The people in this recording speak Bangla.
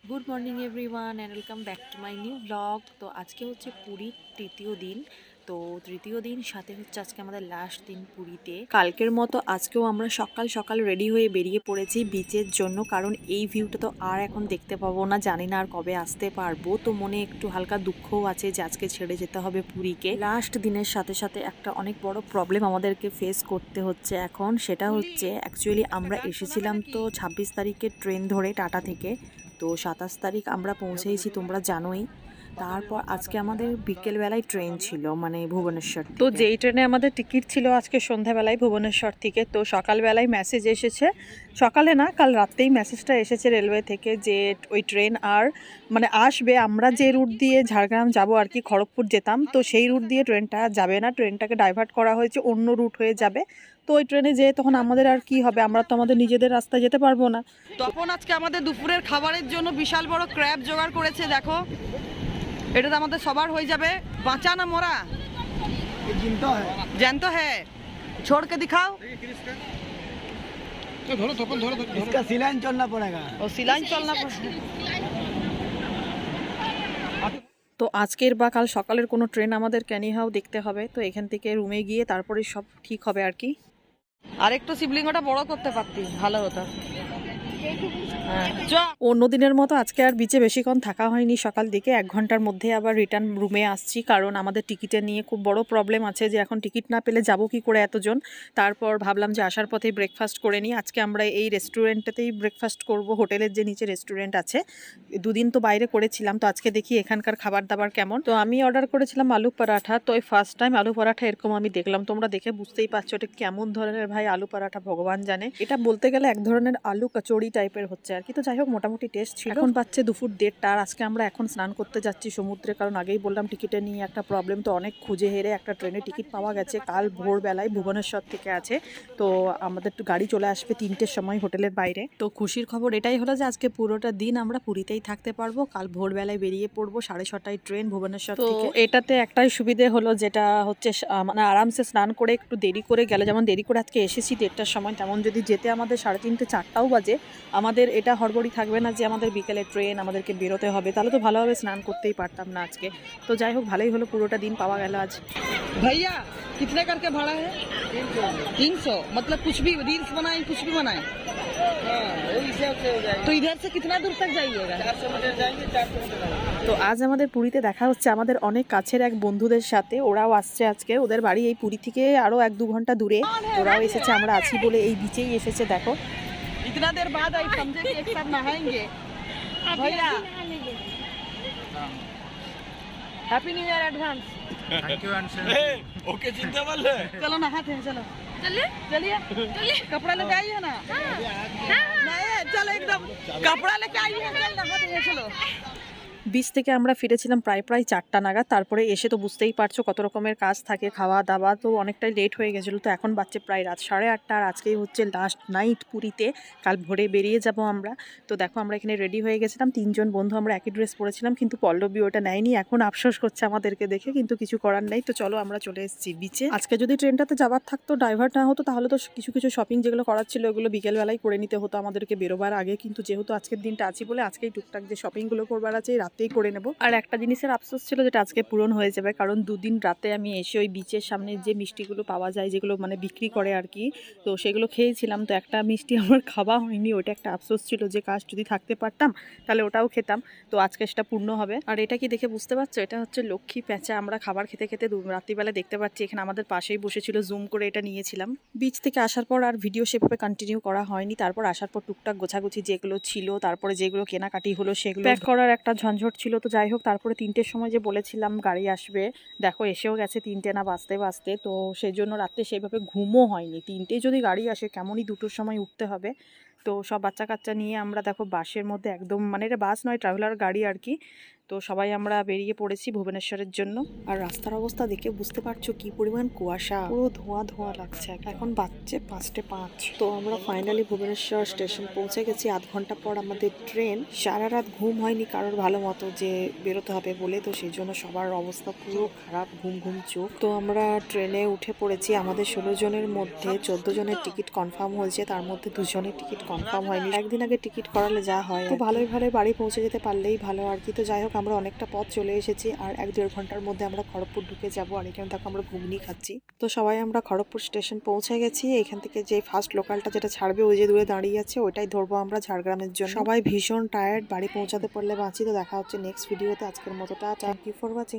Good morning everyone and welcome back to my new blog. তো আজকে হচ্ছে পুরীর তৃতীয় দিন। তো তৃতীয় দিন সাথে হচ্ছে আজকে আমাদের লাস্ট দিন পুরীতে। কালকের মতো আজকেও আমরা সকাল সকাল রেডি হয়ে বেরিয়ে পড়েছি বিচের জন্য, কারণ এই ভিউটা তো আর এখন দেখতে পাবো না, জানি না আর কবে আসতে পারবো। তো মনে একটু হালকা দুঃখও আছে যে আজকে ছেড়ে যেতে হবে পুরীকে। লাস্ট দিনের সাথে সাথে একটা অনেক বড় প্রবলেম আমাদেরকে ফেস করতে হচ্ছে এখন, সেটা হচ্ছে অ্যাকচুয়ালি আমরা এসেছিলাম তো 26 তারিখে ট্রেন ধরে টাটা থেকে। তো 27 তারিখ আমরা পৌঁছেইছি, তোমরা জানোই। তারপর আজকে আমাদের বিকেলবেলায় ট্রেন ছিল, মানে ভুবনেশ্বর তো থেকে। যেই ট্রেনে আমাদের টিকিট ছিল আজকে সন্ধ্যাবেলায় ভুবনেশ্বর থেকে, তো সকালবেলায় মেসেজ এসেছে, সকালে না কাল রাতেই মেসেজটা এসেছে রেলওয়ে থেকে যে ওই ট্রেন আর মানে আসবে, আমরা যে রুট দিয়ে ঝাড়গ্রাম যাব আর কি, খড়গপুর যেতাম, তো সেই রুট দিয়ে ট্রেনটা যাবে না, ট্রেনটাকে ডাইভার্ট করা হয়েছে, অন্য রুট হয়ে যাবে। তো ওই ট্রেনে যেয়ে তখন আমাদের আর কি হবে, আমরা তো আমাদের নিজেদের রাস্তায় যেতে পারবো না। তখন আজকে আমাদের দুপুরের খাবারের জন্য বিশাল বড় ক্র্যাব জোগাড় করেছে, দেখো এটা তো আমাদের সবার হয়ে যাবে। বাঁচা না মরা জ্যান্ত হ্যাঁ, छोड़ के दिखाओ। इसका सिलाइन चलना पड़ेगा। ও সিলাইন চলনা পড়ছে। তো আজকের বা কাল সকালের কোনো ট্রেন আমাদের ক্যানিহাও দেখতে হবে, তো এখান থেকে রুমে গিয়ে তারপরে সব ঠিক হবে আর কি। আর একটু শিবলিঙ্গটা বড় করতে পারতি, ভালো হতো। হ্যাঁ চ। অন্য দিনের মতো আজকে আর বিচে বেশিক্ষণ থাকা হয়নি, সকাল দিকে 1 ঘন্টার মধ্যে আবার রিটার্ন রুমে আসছি, কারণ আমাদের টিকিটের নিয়ে খুব বড় প্রবলেম আছে যে এখন টিকিট না পেলে যাব কি করে এতজন। তারপর ভাবলাম যে আসার পথেই ব্রেকফাস্ট করে নিই, আজকে আমরা এই রেস্টুরেন্টেতেই ব্রেকফাস্ট করব, হোটেলের যে নিচে রেস্টুরেন্ট আছে। দুদিন তো বাইরে করেছিলাম, তো আজকে দেখি এখানকার খাবার দাবার কেমন। তো আমি অর্ডার করেছিলাম আলু পরাঠা, তো এই ফার্স্ট টাইম আলু পরাঠা এরকম আমি দেখলাম, তোমরা দেখে বুঝতেই পারছো এটা কেমন ধরনের ভাই আলু পরাঠা ভগবান জানে। এটা বলতে গেলে এক ধরনের আলু কচুরি টাইপের হচ্ছে আর কি, তো যাই হোক মোটামুটি টেস্ট ছিল। এখন পাচ্ছে দুপুর 1:30, আর আজকে আমরা এখন স্নান করতে যাচ্ছি সমুদ্রে, কারণ আগেই বললাম টিকিটে নিয়ে একটা প্রবলেম, তো অনেক খুঁজে হেরে একটা ট্রেনে টিকিট পাওয়া গেছে, কাল ভোরবেলায় ভুবনেশ্বর থেকে আছে। তো আমাদের গাড়ি চলে আসবে 3টের সময় হোটেলের বাইরে। তো খুশির খবর এটাই হলো যে আজকে পুরোটা দিন আমরা পুরীতেই থাকতে পারবো, কাল ভোরবেলায় বেরিয়ে পড়বো, 6:30টায় ট্রেন ভুবনেশ্বর থেকে। এটাতে একটাই সুবিধে হলো, যেটা হচ্ছে মানে আরামসে স্নান করে একটু দেরি করে গেলে, যেমন দেরি করে আজকে এসেছি 1:30টার সময়, তেমন যদি যেতে আমাদের 3:30 4টাও বাজে, আমাদের এটা হড়বড়ি থাকবে না যে আমাদের বিকেলে ট্রেন, আমাদেরকে বেরোতে হবে, তাহলে তো ভালোভাবে স্নান করতেই পারতাম না আজকে। তো যাই হোক ভালোই হলো, পুরোটা দিন পাওয়া গেল আজ। भैया कितने करके भाड़ा है? 300। मतलब कुछ भी रील्स बनाए, कुछ भी बनाए तो इधर से कितना दूर तक जाइएगा? তো আজ আমাদের পুরীতে দেখা হচ্ছে আমাদের অনেক কাছের এক বন্ধুদের সাথে, ওরাও আসছে আজকে, ওদের বাড়ি এই পুরী থেকে আরো 1-2 ঘন্টা দূরে। ওরাও এসেছে, আমরা আছি বলে এই বিচেই এসেছে, দেখো। इतना देर बाद आई, समझे कि एक साथ नहाएंगे। भैया happy new year advance. Okay चिंता मत ले। चलो नहाते हैं, चलो चलिए चलिए चलिए। कपड़ा लेके आई है ना? नहीं चलो एकदम कपड़ा लेके आई है, चल नहाते हैं चलो। বিচ থেকে আমরা ফিরেছিলাম প্রায় 4টা নাগাদ, তারপরে এসে তো বুঝতেই পারছো কত রকমের কাজ থাকে, খাওয়া দাওয়া, তো অনেকটাই লেট হয়ে গেছিলো। তো এখন বাজছে প্রায় রাত 8:30, আর আজকেই হচ্ছে লাস্ট নাইট পুরীতে, কাল ভোরে বেরিয়ে যাব আমরা। তো দেখো আমরা এখানে রেডি হয়ে গেছিলাম, 3জন বন্ধু আমরা একই ড্রেস পরেছিলাম, কিন্তু পল্লবী ওটা নেয়নি, এখন আফসোস করছে আমাদেরকে দেখে, কিন্তু কিছু করার নেই। তো চলো আমরা চলে এসেছি বিচে। আজকে যদি ট্রেনটাতে যাওয়ার থাকতো, ড্রাইভার না হতো, তাহলে তো কিছু কিছু শপিং যেগুলো করার ছিল ওগুলো বিকেলবেলায় করে নিতে হতো আমাদেরকে বেরোবার আগে, কিন্তু যেহেতু আজকের দিনটা আছি বলে আজকেই টুকটাক যে শপিংগুলো করবার আছে রাতেই করে নেবো। আর একটা জিনিসের আফসোস ছিল যেটা আজকে পূরণ হয়ে যাবে, কারণ দুদিন রাতে আমি এসে ওই বিচের সামনে যে মিষ্টিগুলো পাওয়া যায়, যেগুলো মানে বিক্রি করে আর কি, তো সেগুলো খেয়েছিলাম, তো একটা মিষ্টি আমার খাওয়া হয়নি, ওটা একটা আফসোস ছিল যে কাজ যদি থাকতে পারতাম তাহলে ওটাও খেতাম। তো আজকে সেটা পূর্ণ হবে। আর এটা কি দেখে বুঝতে পারছো, এটা হচ্ছে লক্ষ্মী প্যাঁচা। আমরা খাবার খেতে খেতে রাত্রিবেলা দেখতে পাচ্ছি এখানে আমাদের পাশেই বসেছিল, জুম করে এটা নিয়েছিলাম। বিচ থেকে আসার পর আর ভিডিও সেভাবে কন্টিনিউ করা হয়নি, তারপর আসার পর টুকটাক গোছাগুছি যেগুলো ছিল, তারপরে যেগুলো কেনাকাটি হলো সেগুলো প্যাক করার একটা ঝঞ্ঝট ছিল। তো যাই হোক তারপরে 3টের সময় যে বলেছিলাম গাড়ি আসবে, দেখো এসেও গেছে 3টে না বাজতে বাজতে, তো সেই জন্য রাত্রে সেভাবে ঘুমও হয়নি। 3টে যদি গাড়ি আসে কেমনই 2টোর সময় উঠতে হবে। তো সব বাচ্চা কাচ্চা নিয়ে আমরা দেখো বাসের মধ্যে একদম, মানে এটা বাস নয় ট্রাভেলার গাড়ি আর কি, তো সবাই আমরা বেরিয়ে পড়েছি ভুবনেশ্বরের জন্য। আর রাস্তার অবস্থা দেখে বুঝতে পারছো কি পরিমাণ কুয়াশা, পুরো ধোঁয়া ধোঁয়া লাগছে। এখন বাজছে 5:05। তো আমরা ফাইনালি ভুবনেশ্বর স্টেশন পৌঁছে গেছি। আধ ঘন্টা পর আমাদের ট্রেন। সারা রাত ঘুম হয়নি কারোর ভালো মতো, যে বেরোতে হবে বলে, তো সেই জন্য সবার অবস্থা পুরো খারাপ, ঘুম ঘুম চোখ। তো আমরা ট্রেনে উঠে পড়েছি। আমাদের 16 জনের মধ্যে 14 জনের টিকিট কনফার্ম হয়েছে, তার মধ্যে 2 জনের টিকিট কনফার্ম হয়নি। একদিন আগে টিকিট করালে যা হয়। তো ভালোই ভালোই বাড়ি পৌঁছে যেতে পারলেই ভালো আর কি। তো যাই হোক, আমরা অনেকটা পথ চলে এসেছি, আর 1-1.5 ঘন্টার মধ্যে আমরা খড়গপুর ঢুকে যাবো। আর এখানে দেখো আমরা ঘুগনি খাচ্ছি। তো সবাই আমরা খড়গপুর স্টেশন পৌঁছে গেছি। এখান থেকে যে ফার্স্ট লোকালটা যেটা ছাড়বে ওই যে দূরে দাঁড়িয়ে আছে, ওইটাই ধরবো আমরা ঝাড়গ্রামের জন্য। সবাই ভীষণ টায়ার্ড, বাড়ি পৌঁছাতে পারলে বাঁচি। তো দেখা হচ্ছে নেক্সট ভিডিওতে। আজকের মতো টাটা, থ্যাংক ইউ ফর ওয়াচিং।